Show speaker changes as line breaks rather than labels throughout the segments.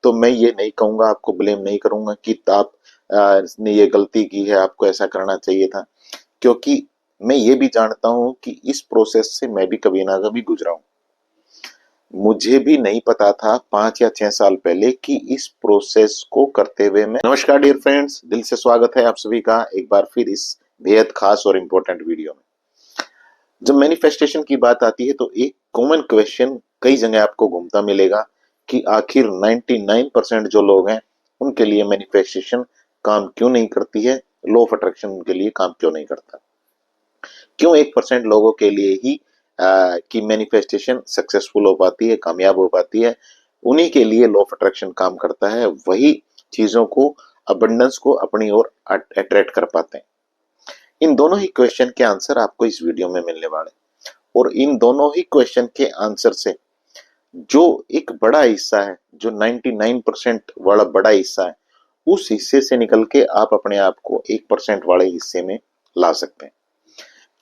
तो मैं ये नहीं कहूंगा, आपको ब्लेम नहीं करूंगा कि आप ने ये गलती की है, आपको ऐसा करना चाहिए था, क्योंकि मैं ये भी जानता हूं कि इस प्रोसेस से मैं भी कभी ना कभी गुजरा हूं। मुझे भी नहीं पता था 5 या 6 साल पहले कि इस प्रोसेस को करते हुए मैं। नमस्कार डियर फ्रेंड्स, दिल से स्वागत है आप सभी का एक बार फिर इस बेहद खास और इम्पोर्टेंट वीडियो में। जब मैनिफेस्टेशन की बात आती है तो एक कॉमन क्वेश्चन कई जगह आपको घूमता मिलेगा कि आखिर 99% जो लोग हैं उनके लिए मैनिफेस्टेशन काम क्यों नहीं करती है, लॉ ऑफ अट्रैक्शन उनके लिए काम क्यों नहीं करता, क्यों 1% लोगों के लिए ही की मैनिफेस्टेशन सक्सेसफुल हो पाती है, कामयाब हो पाती है, उन्हीं के लिए लॉ ऑफ अट्रैक्शन काम करता है, वही चीजों को, अबंडेंस को अपनी ओर अट्रैक्ट कर पाते हैं। इन दोनों ही क्वेश्चन के आंसर आपको इस वीडियो में मिलने वाले, और इन दोनों ही क्वेश्चन के आंसर से जो एक बड़ा हिस्सा है, जो 99% वाला बड़ा हिस्सा है, उस हिस्से से निकल के आप अपने आप को 1% वाले हिस्से में ला सकते हैं।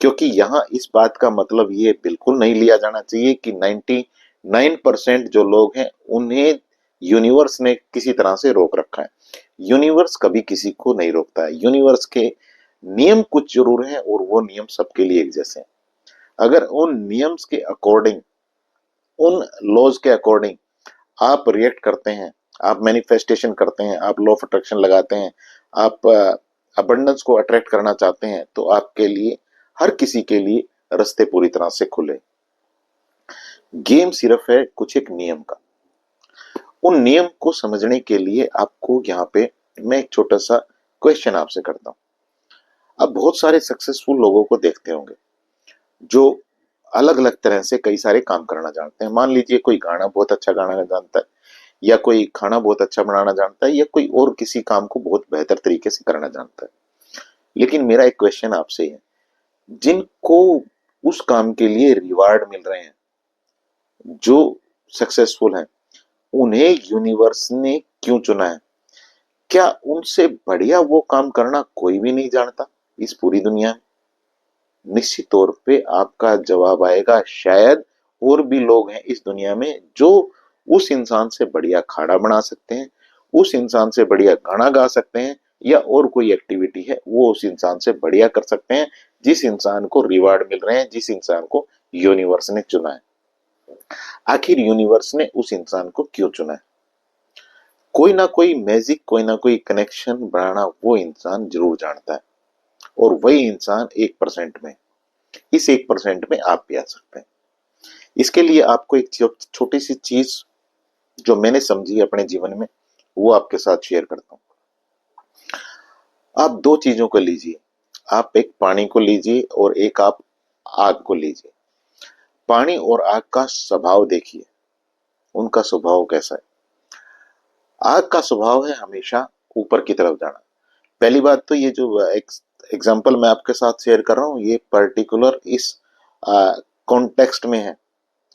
क्योंकि यहाँ इस बात का मतलब ये बिल्कुल नहीं लिया जाना चाहिए कि 99% जो लोग हैं उन्हें यूनिवर्स ने किसी तरह से रोक रखा है। यूनिवर्स कभी किसी को नहीं रोकता है। यूनिवर्स के नियम कुछ जरूर हैं और वो नियम सबके लिए एक जैसे हैं। अगर उन नियम्स के अकॉर्डिंग, उन लॉज के अकॉर्डिंग आप रिएक्ट करते हैं, आप मैनिफेस्टेशन करते हैं, आप लॉ ऑफ अट्रैक्शन लगाते हैं, आप अबंडेंस को अट्रैक्ट करना चाहते हैं, तो आपके लिए, हर किसी के लिए रास्ते पूरी तरह से खुले। गेम सिर्फ है कुछ एक नियम का। उन नियम को समझने के लिए आपको यहाँ पे मैं एक छोटा सा क्वेश्चन आपसे करता हूँ। आप बहुत सारे सक्सेसफुल लोगों को देखते होंगे जो अलग अलग तरह से कई सारे काम करना जानते हैं। मान लीजिए कोई गाना बहुत अच्छा गाना जानता है, या कोई खाना बहुत अच्छा बनाना जानता है, या कोई और किसी काम को बहुत बेहतर तरीके से करना जानता है। लेकिन मेरा एक क्वेश्चन आपसे है, जिनको उस काम के लिए रिवार्ड मिल रहे हैं, जो सक्सेसफुल हैं, उन्हें यूनिवर्स ने क्यों चुना है? क्या उनसे बढ़िया वो काम करना कोई भी नहीं जानता इस पूरी दुनिया में? निश्चित तौर पे आपका जवाब आएगा, शायद और भी लोग हैं इस दुनिया में जो उस इंसान से बढ़िया खाना बना सकते हैं, उस इंसान से बढ़िया गाना गा सकते हैं, या और कोई एक्टिविटी है वो उस इंसान से बढ़िया कर सकते हैं, जिस इंसान को रिवार्ड मिल रहे हैं, जिस इंसान को यूनिवर्स ने चुना है। आखिर यूनिवर्स ने उस इंसान को क्यों चुना है? कोई ना कोई मैजिक, कोई ना कोई कनेक्शन बनाना वो इंसान जरूर जानता है, और वही इंसान 1% में, इस 1% में आप भी आ सकते हैं। इसके लिए आपको एक छोटी सी चीज जो मैंने समझी अपने जीवन में, वो आपके साथ शेयर करता हूँ। आप दो चीजों को लीजिए, आप एक पानी को लीजिए और एक आप आग को लीजिए। पानी और आग का स्वभाव देखिए, उनका स्वभाव कैसा है। आग का स्वभाव है हमेशा ऊपर की तरफ जाना। पहली बात तो ये जो एग्जाम्पल मैं आपके साथ शेयर कर रहा हूँ, ये पर्टिकुलर इस कॉन्टेक्स्ट में है,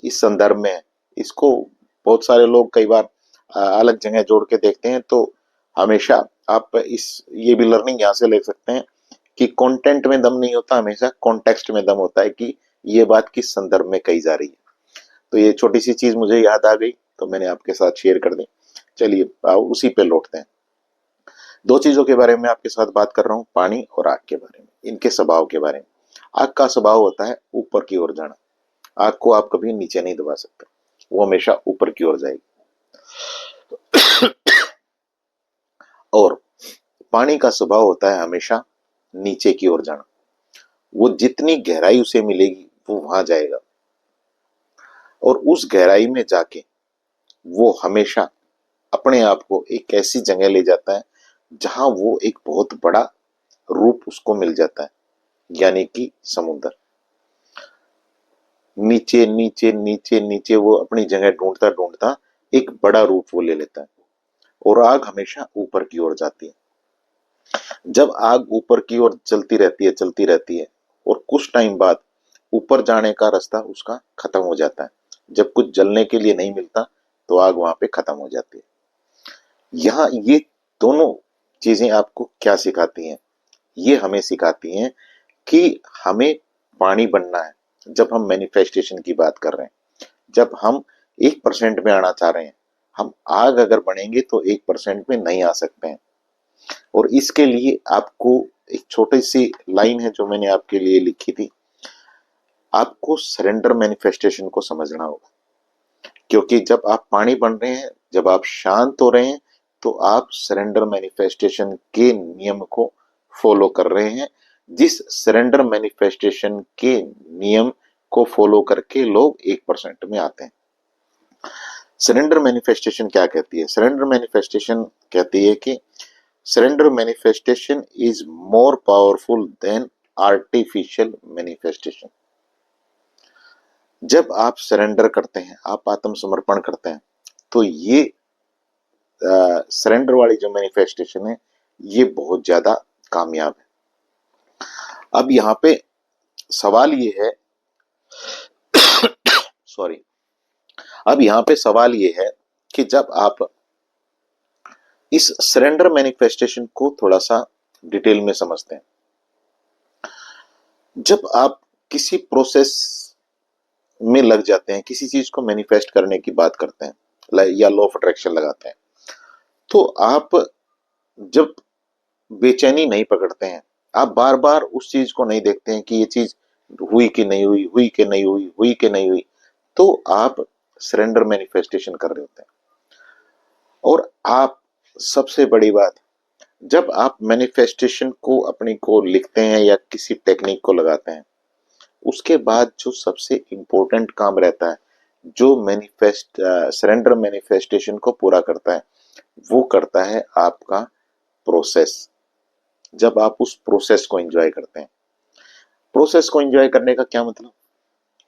इस संदर्भ में है। इसको बहुत सारे लोग कई बार अलग जगह जोड़ के देखते हैं, तो हमेशा आप इस ये भी लर्निंग यहाँ से ले सकते हैं कि कंटेंट में दम नहीं होता, हमेशा कॉन्टेक्स्ट में दम होता है कि ये बात किस संदर्भ में कही जा रही है। तो ये छोटी सी चीज मुझे याद आ गई तो मैंने आपके साथ शेयर कर दी। चलिए उसी पे लौटते हैं। दो चीजों के बारे में आपके साथ बात कर रहा हूँ, पानी और आग के बारे में, इनके स्वभाव के बारे में। आग का स्वभाव होता है ऊपर की ओर जाना। आग को आप कभी नीचे नहीं दबा सकते, वो हमेशा ऊपर की ओर जाएगी। और पानी का स्वभाव होता है हमेशा नीचे की ओर जाना। वो जितनी गहराई उसे मिलेगी वो वहां जाएगा, और उस गहराई में जाके वो हमेशा अपने आप को एक ऐसी जगह ले जाता है जहां वो एक बहुत बड़ा रूप उसको मिल जाता है, यानी कि समुद्र। नीचे नीचे नीचे नीचे वो अपनी जगह ढूंढता ढूंढता एक बड़ा रूप वो ले लेता है, और आग हमेशा ऊपर की ओर जाती है। जब आग ऊपर की ओर चलती रहती है, चलती रहती है, और कुछ टाइम बाद ऊपर जाने का रास्ता उसका खत्म हो जाता है। जब कुछ जलने के लिए नहीं मिलता तो आग वहां पे खत्म हो जाती है। यहाँ ये दोनों चीजें आपको क्या सिखाती हैं? ये हमें सिखाती हैं कि हमें पानी बनना है। जब हम मैनिफेस्टेशन की बात कर रहे हैं, जब हम 1% में आना चाह रहे हैं, हम आग अगर बढ़ेंगे तो 1% में नहीं आ सकते हैं। और इसके लिए आपको एक छोटी सी लाइन है जो मैंने आपके लिए लिखी थी, आपको सरेंडर मैनिफेस्टेशन को समझना होगा। क्योंकि जब आप पानी बन रहे हैं, जब आप शांत हो रहे हैं, तो आप सरेंडर मैनिफेस्टेशन के नियम को फॉलो कर रहे हैं, जिस सरेंडर मैनिफेस्टेशन के नियम को फॉलो करके लोग 1% में आते हैं। सरेंडर मैनिफेस्टेशन क्या कहती है? सरेंडर मैनिफेस्टेशन कहती है कि surrender manifestation is more powerful than artificial manifestation. जब आप सरेंडर करते हैं, आप आत्मसमर्पण करते हैं, तो ये सरेंडर वाली जो मैनिफेस्टेशन है, ये बहुत ज्यादा कामयाब है। अब यहाँ पे सवाल ये है, सॉरी, अब यहाँ पे सवाल ये है कि जब आप इस सरेंडर मैनिफेस्टेशन को थोड़ा सा डिटेल में समझते हैं, जब आप किसी प्रोसेस में लग जाते हैं, किसी चीज को मैनिफेस्ट करने की बात करते हैं या लॉ ऑफ अट्रैक्शन लगाते हैं, तो आप जब बेचैनी नहीं पकड़ते हैं, आप बार बार उस चीज को नहीं देखते हैं कि ये चीज हुई कि नहीं हुई, हुई कि नहीं हुई, हुई कि नहीं हुई, तो आप सरेंडर मैनिफेस्टेशन कर रहे होते हैं। और आप, सबसे बड़ी बात, जब आप मैनिफेस्टेशन को अपनी को लिखते हैं या किसी टेक्निक को लगाते हैं, उसके बाद जो सबसे इंपॉर्टेंट काम रहता है, जो सरेंडर मैनिफेस्टेशन को पूरा करता है, वो करता है आपका प्रोसेस। जब आप उस प्रोसेस को एंजॉय करते हैं, प्रोसेस को एंजॉय करने का क्या मतलब?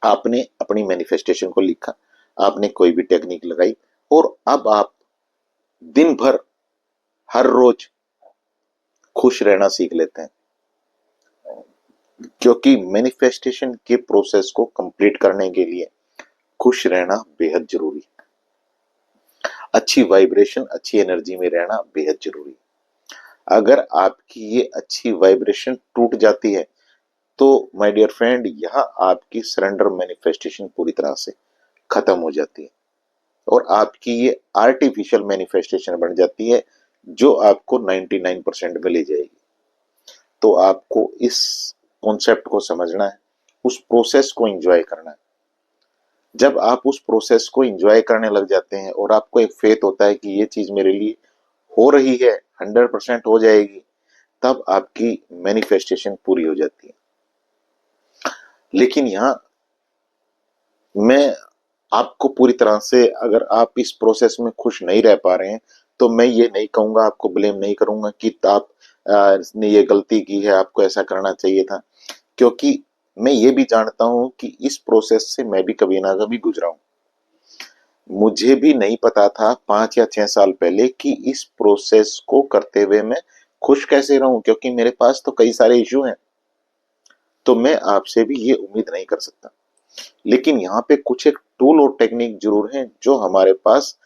आपने अपनी मैनिफेस्टेशन को लिखा, आपने कोई भी टेक्निक लगाई, और अब आप दिन भर, हर रोज खुश रहना सीख लेते हैं। क्योंकि मैनिफेस्टेशन के प्रोसेस को कंप्लीट करने के लिए खुश रहना बेहद जरूरी है। अच्छी वाइब्रेशन, अच्छी एनर्जी में रहना बेहद जरूरी है। अगर आपकी ये अच्छी वाइब्रेशन टूट जाती है, तो माय डियर फ्रेंड, यहाँ आपकी सरेंडर मैनिफेस्टेशन पूरी तरह से खत्म हो जाती है और आपकी ये आर्टिफिशियल मैनिफेस्टेशन बन जाती है, जो आपको 99% में ले जाएगी। तो आपको इस कॉन्सेप्ट को समझना है, उस प्रोसेस को एंजॉय करना है। जब आप उस प्रोसेस को एंजॉय करने लग जाते हैं और आपको एक फेथ होता है कि ये चीज मेरे लिए हो रही है, 100% हो जाएगी, तब आपकी मैनिफेस्टेशन पूरी हो जाती है। लेकिन यहाँ मैं आपको पूरी तरह से, अगर आप इस प्रोसेस में खुश नहीं रह पा रहे हैं, तो मैं ये नहीं कहूंगा, आपको ब्लेम नहीं करूंगा कि आप ने ये गलती की है, आपको ऐसा करना चाहिए था। क्योंकि मैं ये भी जानता हूं कि इस प्रोसेस से मैं भी कभी ना कभी गुजरा हूं। मुझे भी नहीं पता था 5 या 6 साल पहले कि इस प्रोसेस को करते हुए मैं खुश कैसे रहूं, क्योंकि मेरे पास तो कई सारे इश्यू हैं। तो मैं आपसे भी ये उम्मीद नहीं कर सकता। लेकिन यहाँ पे कुछ एक टूल और टेक्निक जरूर है जो हमारे पास,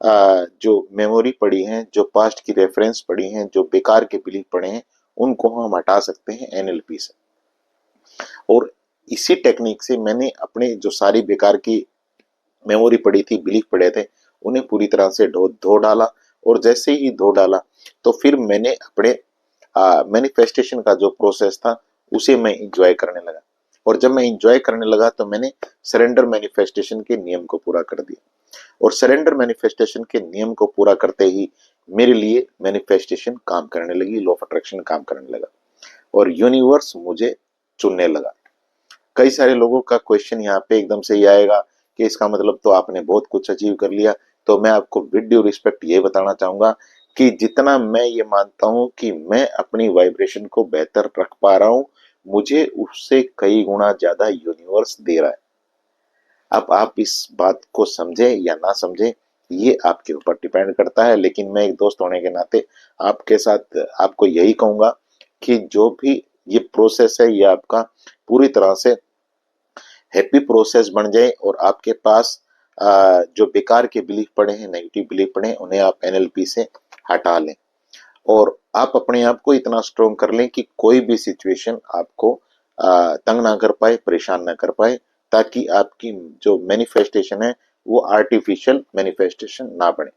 जो मेमोरी पड़ी है, जो पास्ट की रेफरेंस पड़ी है, जो बेकार के बिलीफ पड़े हैं, उनको हम हटा सकते हैं एनएलपी से। और इसी टेक्निक से मैंने अपने जो सारी बेकार की मेमोरी पड़ी थी, बिलीफ पड़े थे, उन्हें पूरी तरह से धो डाला। और जैसे ही धो डाला, तो फिर मैंने अपने मैनिफेस्टेशन का जो प्रोसेस था, उसे मैं इंजॉय करने लगा। और जब मैं इंजॉय करने लगा, तो मैंने सरेंडर मैनिफेस्टेशन के नियम को पूरा कर दिया। और सरेंडर मैनिफेस्टेशन के नियम को पूरा करते ही मेरे लिए मैनिफेस्टेशन काम करने लगी, लॉ ऑफ अट्रैक्शन काम करने लगा, और यूनिवर्स मुझे चुनने लगा। कई सारे लोगों का क्वेश्चन यहाँ पे एकदम से ये आएगा कि इसका मतलब तो आपने बहुत कुछ अचीव कर लिया। तो मैं आपको विद ड्यू रिस्पेक्ट ये बताना चाहूंगा कि जितना मैं ये मानता हूं कि मैं अपनी वाइब्रेशन को बेहतर रख पा रहा हूं, मुझे उससे कई गुना ज्यादा यूनिवर्स दे रहा है। अब आप इस बात को समझे या ना समझे, ये आपके ऊपर डिपेंड करता है। लेकिन मैं एक दोस्त होने के नाते आपके साथ आपको यही कहूंगा कि जो भी ये प्रोसेस है, ये आपका पूरी तरह से हैप्पी प्रोसेस बन जाए, और आपके पास जो बेकार के बिलीफ पड़े हैं, नेगेटिव बिलीफ पड़े हैं, उन्हें आप एनएलपी से हटा लें। और आप अपने आप को इतना स्ट्रोंग कर लें कि कोई भी सिचुएशन आपको तंग ना कर पाए, परेशान ना कर पाए, ताकि आपकी जो मैनिफेस्टेशन है वो आर्टिफिशियल मैनिफेस्टेशन ना बने।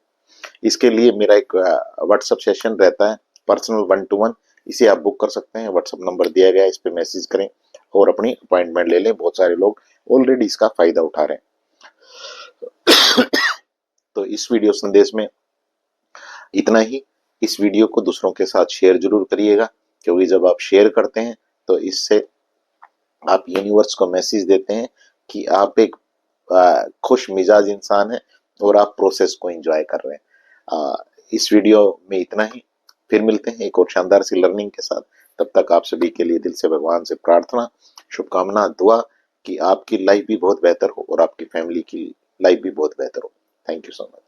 इसके लिए मेरा एक व्हाट्सएप सेशन रहता है, पर्सनल 1-to-1। इसे आप बुक कर सकते हैं, व्हाट्सएप नंबर दिया गया है, इस पे मैसेज करें और अपनी अपॉइंटमेंट ले लें। बहुत सारे लोग ऑलरेडी इसका फायदा उठा रहे हैं। तो इस वीडियो संदेश में इतना ही। इस वीडियो को दूसरों के साथ शेयर जरूर करिएगा, क्योंकि जब आप शेयर करते हैं तो इससे आप यूनिवर्स को मैसेज देते हैं कि आप एक खुश मिजाज इंसान हैं और आप प्रोसेस को एंजॉय कर रहे हैं। इस वीडियो में इतना ही। फिर मिलते हैं एक और शानदार सी लर्निंग के साथ। तब तक आप सभी के लिए दिल से भगवान से प्रार्थना, शुभकामना, दुआ कि आपकी लाइफ भी बहुत बेहतर हो और आपकी फैमिली की लाइफ भी बहुत बेहतर हो। Thank you so much.